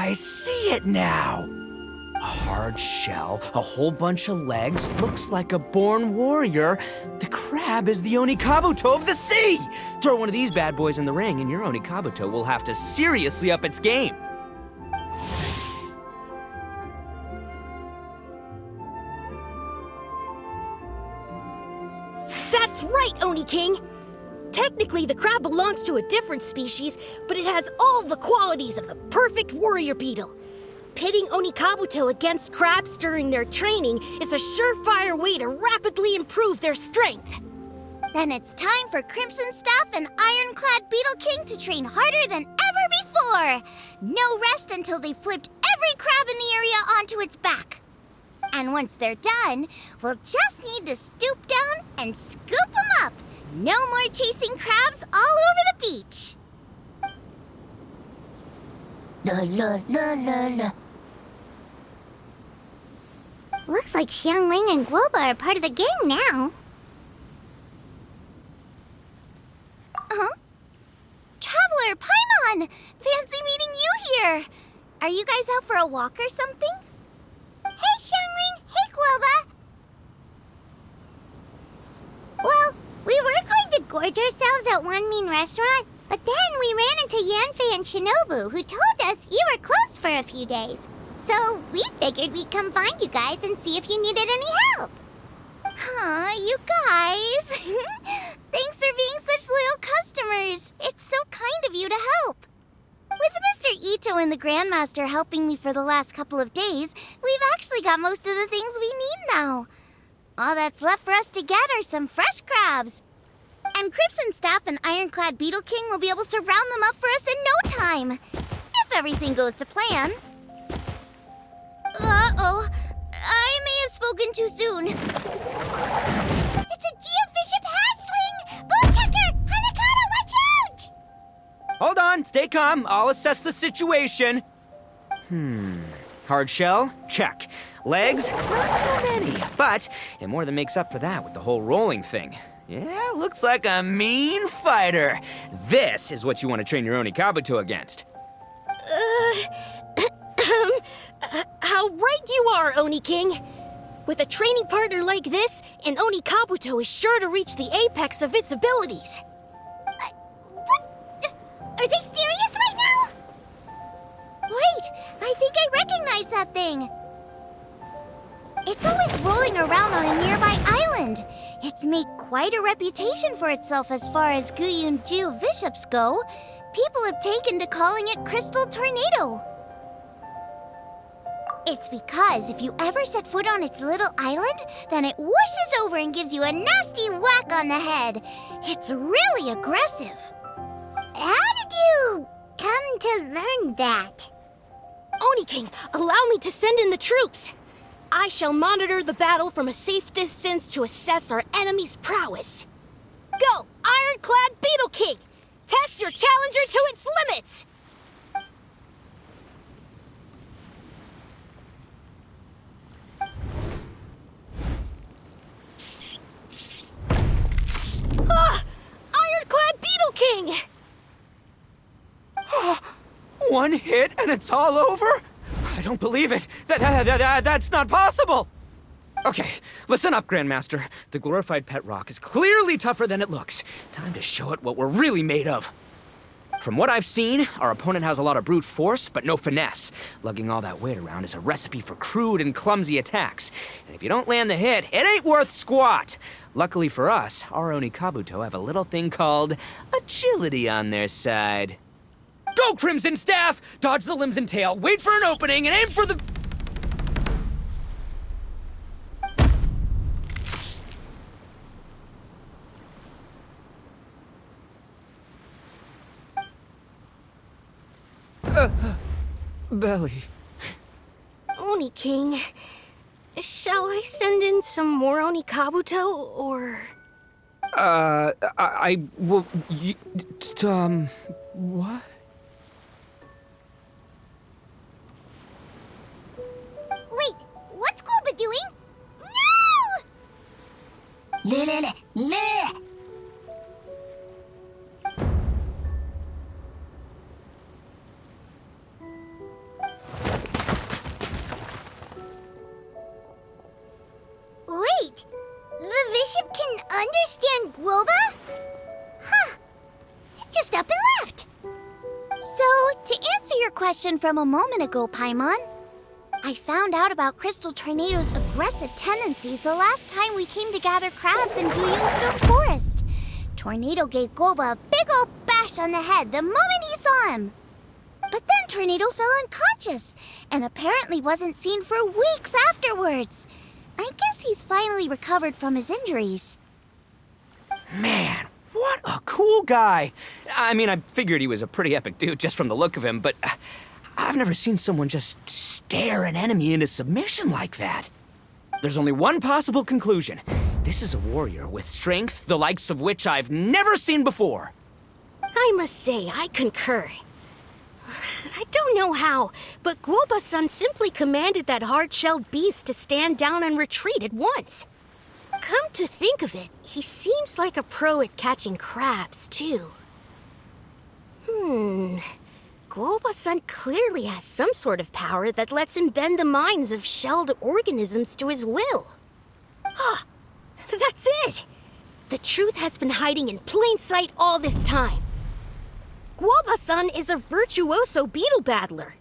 I see it now. A hard shell, a whole bunch of legs, looks like a born warrior. The crab is the Onikabuto of the sea! Throw one of these bad boys in the ring and your Onikabuto will have to seriously up its game. That's right, Oni King! Technically, the crab belongs to a different species, but it has all the qualities of the perfect warrior beetle. Pitting Onikabuto against crabs during their training is a surefire way to rapidly improve their strength. Then it's time for Crimson Staff and Ironclad Beetle King to train harder than ever before. No rest until they've flipped every crab in the area onto its back. And once they're done, we'll just need to stoop down and scoop them up. No more chasing crabs all over the beach. La la la la la. Looks like XIANGLING and Guoba are part of the gang now. Huh? Traveler, Paimon! Fancy meeting you here. Are you guys out for a walk or something? Hey, XIANGLING! Hey, Guoba! Well, we were going to gorge ourselves at one mean restaurant, but then we ran into Yanfei and Shinobu, who told us you were closed for a few days. So we figured we'd come find you guys and see if you needed any help. Aw, you guys. Thanks for being such loyal customers. It's so kind of you to help. With Mr. Itto and the Grandmaster helping me for the last couple of days, we've actually got most of the things we need now. All that's left for us to get are some fresh crabs. And Crimson Staff and Ironclad Beetle King will be able to round them up for us in no time. If everything goes to plan. Uh-oh. I may have spoken too soon. It's a geobishop hatchling! Bullchucker! Hanakado, watch out! Hold on, stay calm. I'll assess the situation. Hard shell? Check. Legs? Not too many, but it more than makes up for that with the whole rolling thing. Yeah, looks like a mean fighter. This is what you want to train your Onikabuto against. How right you are, Oni King. With a training partner like this, an Onikabuto is sure to reach the apex of its abilities. What? Are they serious right now? Wait, I think I recognize that thing. It's always rolling around on a nearby island. It's made quite a reputation for itself as far as GUYUN geobishops go. People have taken to calling it Crystal Tornado. It's because if you ever set foot on its little island, then it whooshes over and gives you a nasty whack on the head. It's really aggressive. How did you come to learn that? Oni King, allow me to send in the troops. I shall monitor the battle from a safe distance to assess our enemy's prowess. Go, Ironclad Beetle King! Test your challenger to its limits! Ironclad Beetle King! One hit and it's all over? I don't believe it. That's not possible. Okay, listen up, Grandmaster. The glorified pet rock is clearly tougher than it looks. Time to show it what we're really made of. From what I've seen, our opponent has a lot of brute force, but no finesse. Lugging all that weight around is a recipe for crude and clumsy attacks. And if you don't land the hit, it ain't worth squat. Luckily for us, our Onikabuto have a little thing called agility on their side. Go, Crimson Staff! Dodge the limbs and tail, wait for an opening, and aim for the... belly. Oni King, shall I send in some more Onikabuto, or... What? Wait, what's Gooba doing? No! Wait, the bishop can understand Guoba? Huh, it just up and left. So, to answer your question from a moment ago, Paimon, I found out about Crystal Tornado's aggressive tendencies the last time we came to gather crabs in GUYUN Stone Forest. Tornado gave Guoba a big ol' bash on the head the moment he saw him. But then Tornado fell unconscious and apparently wasn't seen for weeks afterwards. I guess he's finally recovered from his injuries. Man, what a cool guy. I mean, I figured he was a pretty epic dude just from the look of him, but I've never seen someone just stare an enemy into submission like that. There's only one possible conclusion. This is a warrior with strength, the likes of which I've never seen before. I must say, I concur. I don't know how, but Guoba-san simply commanded that hard-shelled beast to stand down and retreat at once. Come to think of it, he seems like a pro at catching crabs, too. Guoba-san clearly has some sort of power that lets him bend the minds of shelled organisms to his will. Ah, that's it! The truth has been hiding in plain sight all this time. Guoba-san is a virtuoso beetle battler.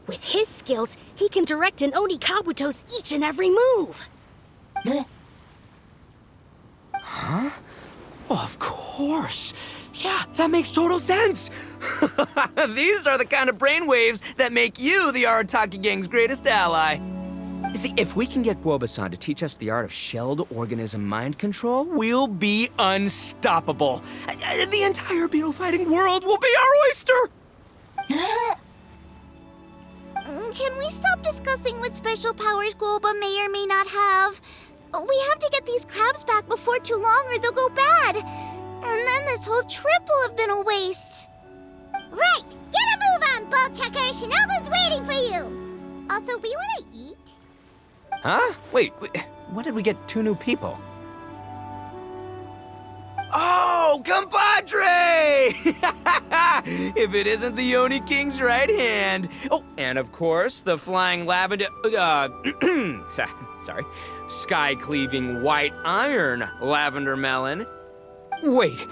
With his skills, he can direct an Onikabuto's each and every move. Huh? Oh, of course. Yeah, that makes total sense. These are the kind of brainwaves that make you the Arataki gang's greatest ally. You see, if we can get Guoba-san to teach us the art of shelled organism mind control, we'll be unstoppable. The entire beetle fighting world will be our oyster. Can we stop discussing what special powers Guoba may or may not have? We have to get these crabs back before too long or they'll go bad. And then this whole trip will have been a waste. Right, get a move on, Ball Checker. Shinobu's waiting for you. Also, we want to eat. Huh? Wait, when did we get 2 new people? Oh, compadre! If it isn't the Oni King's right hand. Oh, and of course, the flying lavender, sorry, sky-cleaving white iron lavender melon. Wait,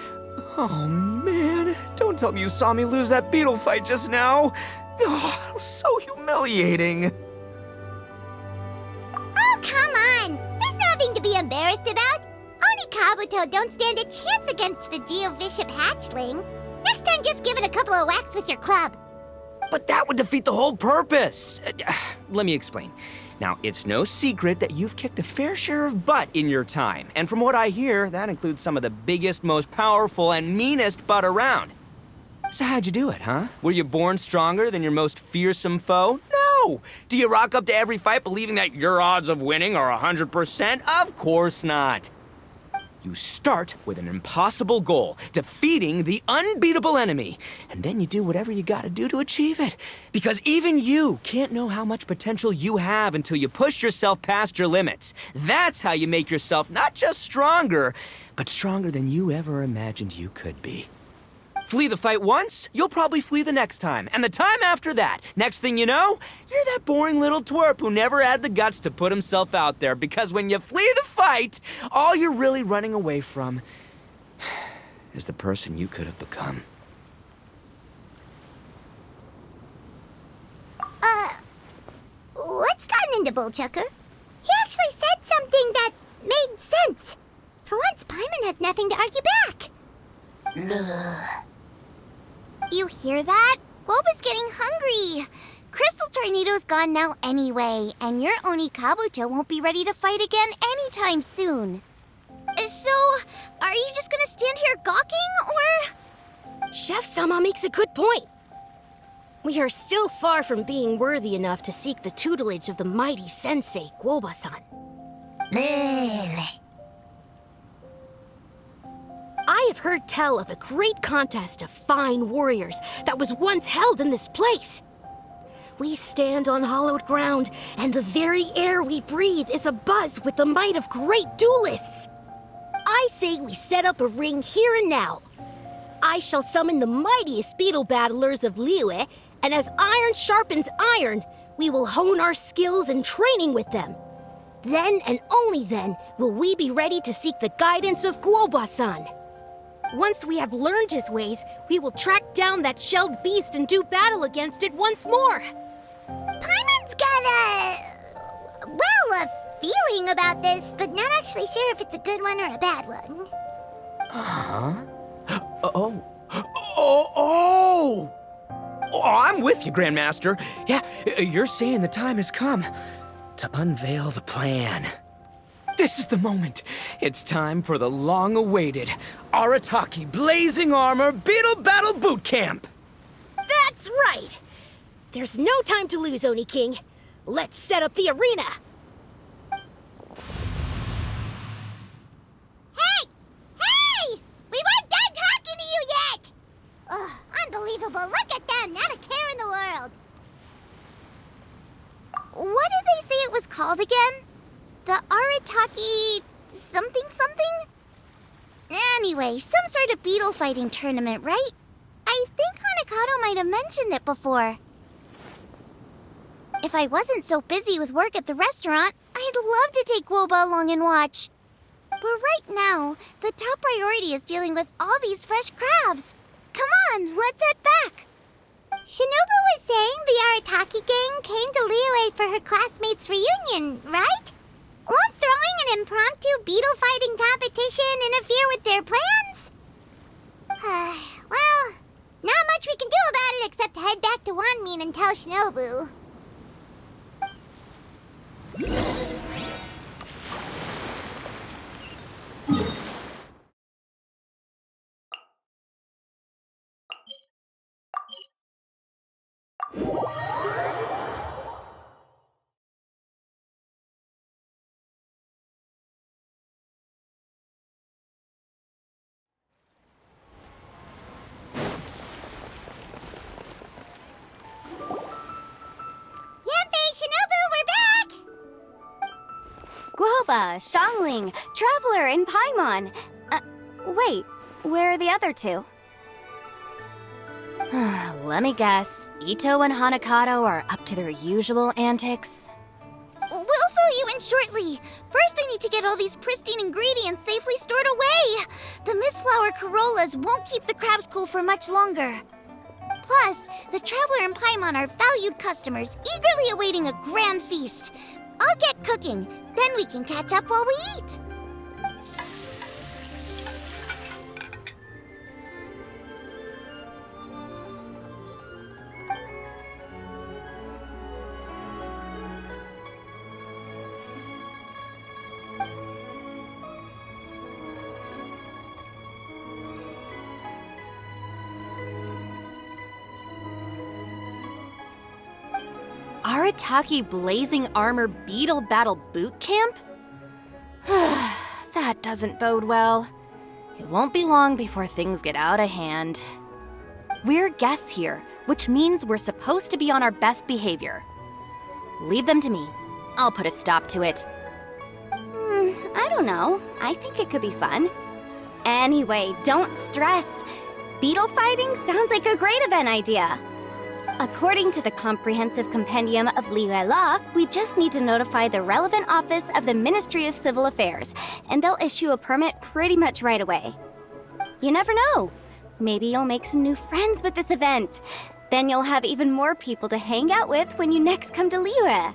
oh man, don't tell me you saw me lose that beetle fight just now. Oh, so humiliating. Oh, come on. There's nothing to be embarrassed about. Onikabuto don't stand a chance against the Geo-Bishop hatchling. Next time, just give it a couple of whacks with your club. But that would defeat the whole purpose. Let me explain. Now, it's no secret that you've kicked a fair share of butt in your time. And from what I hear, that includes some of the biggest, most powerful, and meanest butt around. So how'd you do it, huh? Were you born stronger than your most fearsome foe? No! Do you rock up to every fight believing that your odds of winning are 100%? Of course not. You start with an impossible goal, defeating the unbeatable enemy. And then you do whatever you gotta do to achieve it. Because even you can't know how much potential you have until you push yourself past your limits. That's how you make yourself not just stronger, but stronger than you ever imagined you could be. Flee the fight once, you'll probably flee the next time, and the time after that. Next thing you know, you're that boring little twerp who never had the guts to put himself out there, because when you flee the fight, all you're really running away from is the person you could have become. What's gotten into Bullchucker? He actually said something that made sense. For once, Paimon has nothing to argue back. You hear that? Woba's getting hungry. Crystal Tornado's gone now anyway, and your Onikabuto won't be ready to fight again anytime soon. So, are you just gonna stand here gawking, or...? Chef Sama makes a good point. We are still far from being worthy enough to seek the tutelage of the mighty sensei, Guoba-san. I have heard tell of a great contest of fine warriors that was once held in this place. We stand on hallowed ground, and the very air we breathe is abuzz with the might of great duelists. I say we set up a ring here and now. I shall summon the mightiest beetle battlers of Liyue, and as iron sharpens iron, we will hone our skills and training with them. Then and only then will we be ready to seek the guidance of Guoba-san. Once we have learned his ways, we will track down that shelled beast and do battle against it once more. Paimon's got a feeling about this, but not actually sure if it's a good one or a bad one. Oh, I'm with you, Grandmaster. Yeah, you're saying the time has come to unveil the plan. This is the moment. It's time for the long-awaited Arataki Blazing Armor Beetle Battle Boot Camp. That's right! There's no time to lose, Oni King. Let's set up the arena. Hey! We weren't done talking to you yet! Ugh, unbelievable. Look at them, not a care in the world. What did they say it was called again? The Arataki something? Anyway, some sort of beetle fighting tournament, right? I think Hanakado might have mentioned it before. If I wasn't so busy with work at the restaurant, I'd love to take Woba along and watch. But right now, the top priority is dealing with all these fresh crabs. Come on, let's head back. Shinobu was saying the Arataki gang came to Liyue for her classmates' reunion, right? Won't throwing an impromptu beetle fighting competition interfere with their plans? Well, not much we can do about it except head back to Wanmin and tell Shinobu. Guoba, XIANGLING, Traveler, and PAIMON. Wait, where are the other two? Let me guess. Itto and Hanakado are up to their usual antics? We'll fill you in shortly. First, I need to get all these pristine ingredients safely stored away. The mistflower corollas won't keep the crabs cool for much longer. Plus, the Traveler and PAIMON are valued customers, eagerly awaiting a grand feast. I'll get cooking, then we can catch up while we eat. Arataki Blazing Armor Beetle Battle Boot Camp? That doesn't bode well. It won't be long before things get out of hand. We're guests here, which means we're supposed to be on our best behavior. Leave them to me. I'll put a stop to it. I don't know. I think it could be fun. Anyway, don't stress. Beetle fighting sounds like a great event idea. According to the Comprehensive Compendium of Liyue Law, we just need to notify the relevant office of the Ministry of Civil Affairs, and they'll issue a permit pretty much right away. You never know. Maybe you'll make some new friends with this event. Then you'll have even more people to hang out with when you next come to Liyue.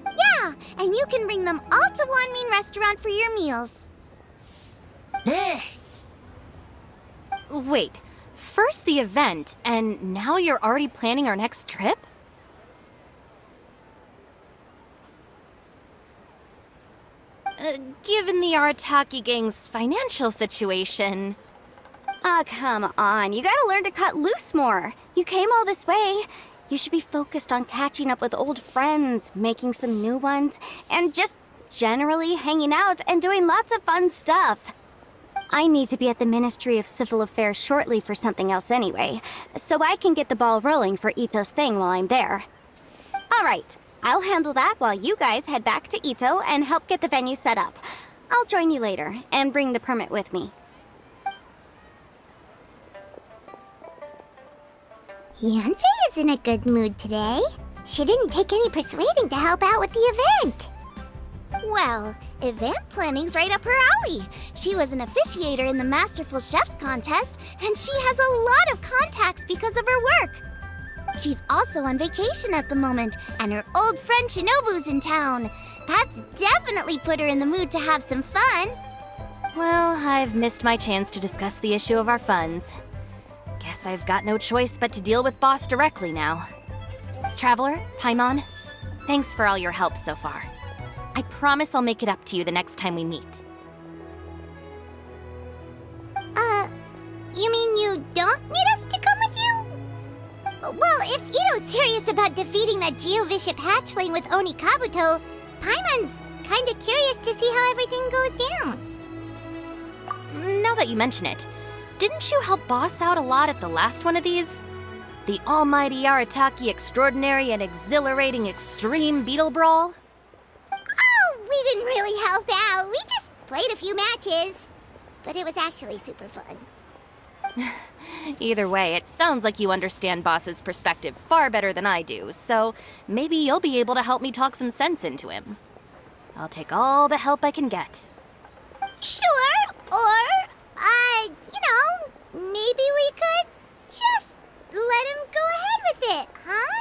Yeah, and you can bring them all to Wanmin Restaurant for your meals. Wait, first the event, and now you're already planning our next trip? Given the Arataki gang's financial situation... Ah, come on. You gotta learn to cut loose more. You came all this way. You should be focused on catching up with old friends, making some new ones, and just generally hanging out and doing lots of fun stuff. I need to be at the Ministry of Civil Affairs shortly for something else anyway, so I can get the ball rolling for Itto's thing while I'm there. All right, I'll handle that while you guys head back to Itto and help get the venue set up. I'll join you later and bring the permit with me. Yanfei is in a good mood today. She didn't take any persuading to help out with the event. Well, event planning's right up her alley. She was an officiator in the Masterful Chefs contest, and she has a lot of contacts because of her work. She's also on vacation at the moment, and her old friend Shinobu's in town. That's definitely put her in the mood to have some fun. Well, I've missed my chance to discuss the issue of our funds. Guess I've got no choice but to deal with Boss directly now. Traveler, Paimon, thanks for all your help so far. I promise I'll make it up to you the next time we meet. You mean you don't need us to come with you? Well, if Itto's serious about defeating that Geovishap hatchling with Onikabuto, Paimon's kinda curious to see how everything goes down. Now that you mention it, didn't you help Boss out a lot at the last one of these? The almighty Arataki extraordinary and exhilarating extreme Beetle Brawl? Oh, we didn't really help out. We just played a few matches. But it was actually super fun. Either way, it sounds like you understand Boss's perspective far better than I do, so maybe you'll be able to help me talk some sense into him. I'll take all the help I can get. Sure, or, maybe we could just let him go ahead with it, huh?